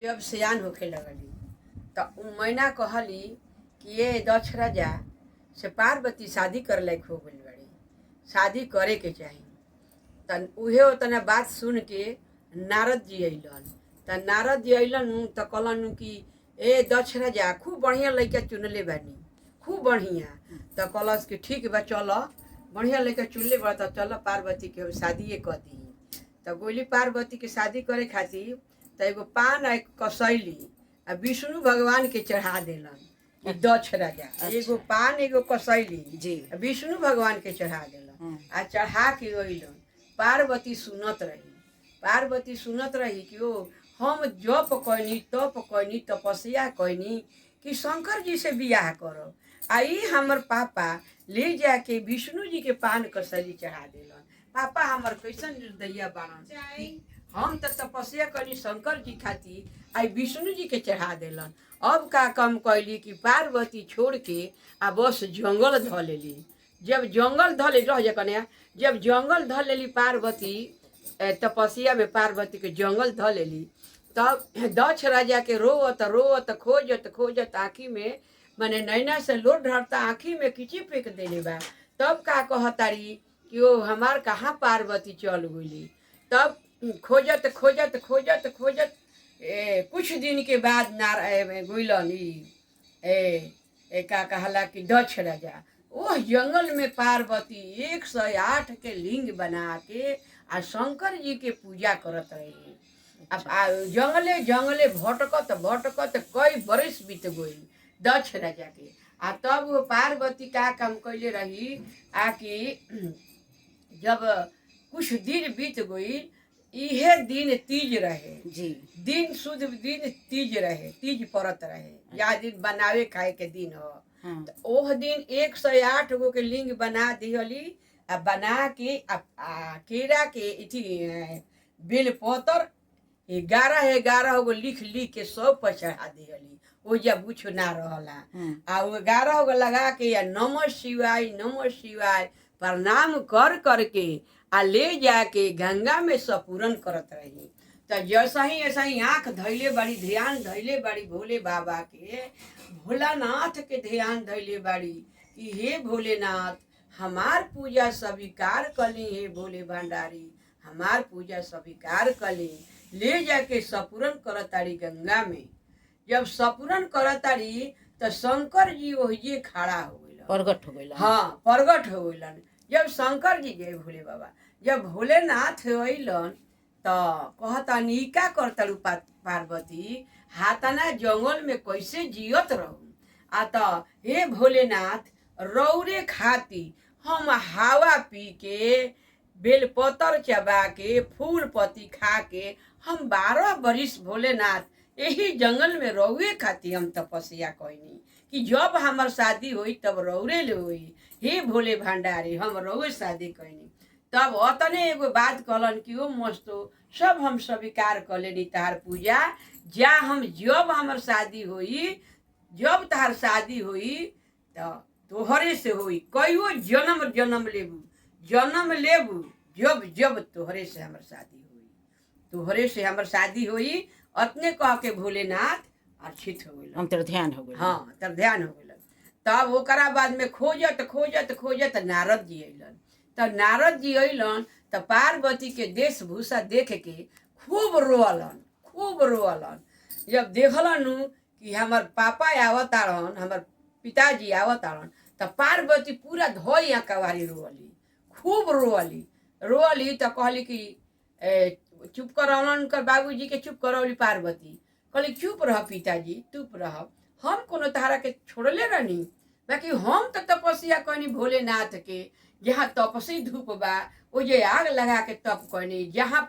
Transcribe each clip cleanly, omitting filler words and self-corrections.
जब सियान होखे लगली तो उ मैना कहली कि ये दक्ष राजा से पार्वती शादी करे लायक हो गई बड़ी, शादी करे के चाही। तन उहे ओतना बात सुन के नारद जी अइलन। त नारद जी अइलन त कहलन कि ए दक्ष राजा खूब बढ़िया लड़का चुनले बानी, खूब बढ़िया। त कहलस कि ठीक बा, चल बढ़िया लड़का चुनले बा त चल पार्वती के हम शादी कर दी। त गोली पार्वती के शादी करे खातिर त एगो पान आ एक कसैली आ विष्णु भगवान के चढ़ा देलन कि दक्ष राजा। एगो पान एगो कसैली जी। आ विष्णु भगवान के चढ़ा देलन आ चढ़ा के अइलन। पार्वती सुनत रही, पार्वती सुनत रही कि ओ हम जप कैनी, तप कैनी, तपस्या कैनी कि शंकर जी से बियाह करब, आ ई हमर पापा ले जाके विष्णु जी के पान कसैली चढ़ा देलन। पापा हमर कैसन निर्दयिया बाड़न, हम तो तपस्या करी शंकर जी खातिर आई विष्णु जी के चढ़ा देलन। अब का कम कैली कि पार्वती छोड़ के आ बस जंगल ध लेली। जब जंगल ध ले रह कन्या, जब जंगल ध लेली पार्वती, तपस्या में पार्वती के जंगल ध लेली, तब दक्ष राजा के रोवत रोवत खोजत खोजत आँखी में माने नैना से लोट ढरता आँखी में किची फेंक देले बा। तब का कहतारी कि ओ हमार कहाँ पार्वती चल गई। तब खोजत खोजत खोजत खोजत कुछ दिन के बाद गुलन का कहला कि दक्ष राजा ओह जंगल में पार्वती 108 के लिंग बना के आ शंकर जी के पूजा करत रही। अब जंगले जंगले भटकत भटकत कई बरस बीत गई दक्ष राजा के। आ तब वो पार्वती का काम कैले रही आकि जब कुछ दिन बीत गई, इहे दिन तीज रहे जी। दिन शुद्ध दिन तीज रहे, तीज परत रहे या दिन बनावे खाए के दिन हो। हाँ। तो ओह दिन 108 गो के लिंग बना दिहली आ बना के केरा के इथी बेलपतर 11 गो लिख लिख के सब पर चढ़ा दिहली। वो जब कुछ ना रहला आ वो 11 गो लगा के या नमः शिवाय प्रणाम कर करके आ ले जाके गंगा में सपूरन करत रही। तो जैसा ही ऐसा ही आँख धैले बाड़ी, ध्यान धैले बाड़ी भोले बाबा के, भोलानाथ के ध्यान धैले बाड़ी कि हे भोलेनाथ हमार पूजा स्वीकार कली, हे भोले भंडारी हमार पूजा स्वीकार कली। ले जाके सपूरन करताड़ी गंगा में। जब सपूरन करताड़ी तो शंकर जी ओहिजे खड़ा हो गइलन, प्रगट हो गइलन। हाँ प्रगट हो गइलन। जब शंकर जी गए भोले बाबा, जब भोलेनाथ अइलन तो कहता नीका करतलू पार्वती हाथना जंगल में कैसे जियत रहू। आ तो हे भोलेनाथ रौरे खाती हम हवा पी के बेलपतर चबा के फूल पत्ती खा के हम 12 बरिस भोलेनाथ यही जंगल में रौए खाती हम तपस्या कैनी कि जब हमार शादी हुई तब रौरे ले हुई। हे भोले भंडारी हम रौए शादी कैनी। तब अतने एगो बात कहलन कि ओ मस्तो सब हम स्वीकार कर लेनी तार पूजा, जा हम जब हमार शादी हुई, जब तार शादी हुई तो तोहरे से हुई, कईयो जन्म जन्म लेबू जन्म लेबू, जब जब तोहरे से हमार शादी हुई, तोहरे से हमार शादी हुई। अतने कह के भोलेनाथ अर्चित हो गइल, हम तेरा ध्यान हो गइल। हाँ तब ध्यान हो गइल। तब ओकरा बाद में खोजत खोजत खोजत नारद जी अइलन। तब नारद जी अइलन तो पार्वती के वेशभूषा देख के खूब रोअलन, खूब रोअलन। जब देखलन कि हमार पापा आवतारन, हमार पिताजी आवतारन, तो पार्वती पूरा धोई कवारी रोअली, खूब रोअली रोअली। तो कहली कि चुप करौलन कर बाबूजी के, चुप करौली पार्वती। कहली चुप रह पिताजी, चुप रह, हम कोनो तहरा के छोड़ले रहनी, बाकी हम तो तपस्या कैनी भोलेनाथ के। जहाँ तपसी धूप बा वो जे आग लगा के तप कैनी, जहाँ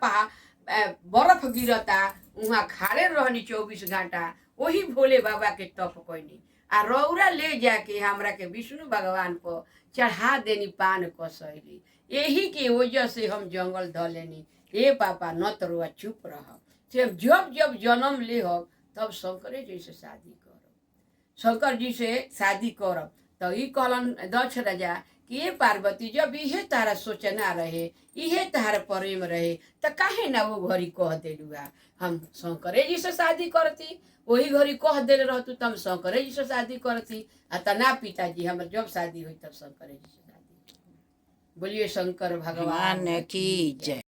बर्फ गिरता वहाँ खाड़े रहनी 24 घंटा, वही भोले बाबा के तप कैनी। आ रौरा ले जाके हमरा के विष्णु भगवान पर चढ़ा देनी पान कसैली। यही के वजह से हम जंगल ध लेनी। ए पापा न तरुआ चुप रह, जब जब जन्म ले हो तब शंकरे जी से शादी करब, शंकर जी से शादी करब। तो ई कहलन दक्ष राजा कि ये पार्वती जब इहे तारा सोचना रहे, इहे तारा प्रेम रहे, त काहे ना वो घड़ी कह देलू हम शंकरे जी से शादी करती, वही घड़ी कह देले रहतू तो हम शंकरे जी से शादी करती। आ तना पिताजी हमर जब शादी हुई तब शंकरे जी से शादी। बोलिए शंकर भगवान भगवान की जय।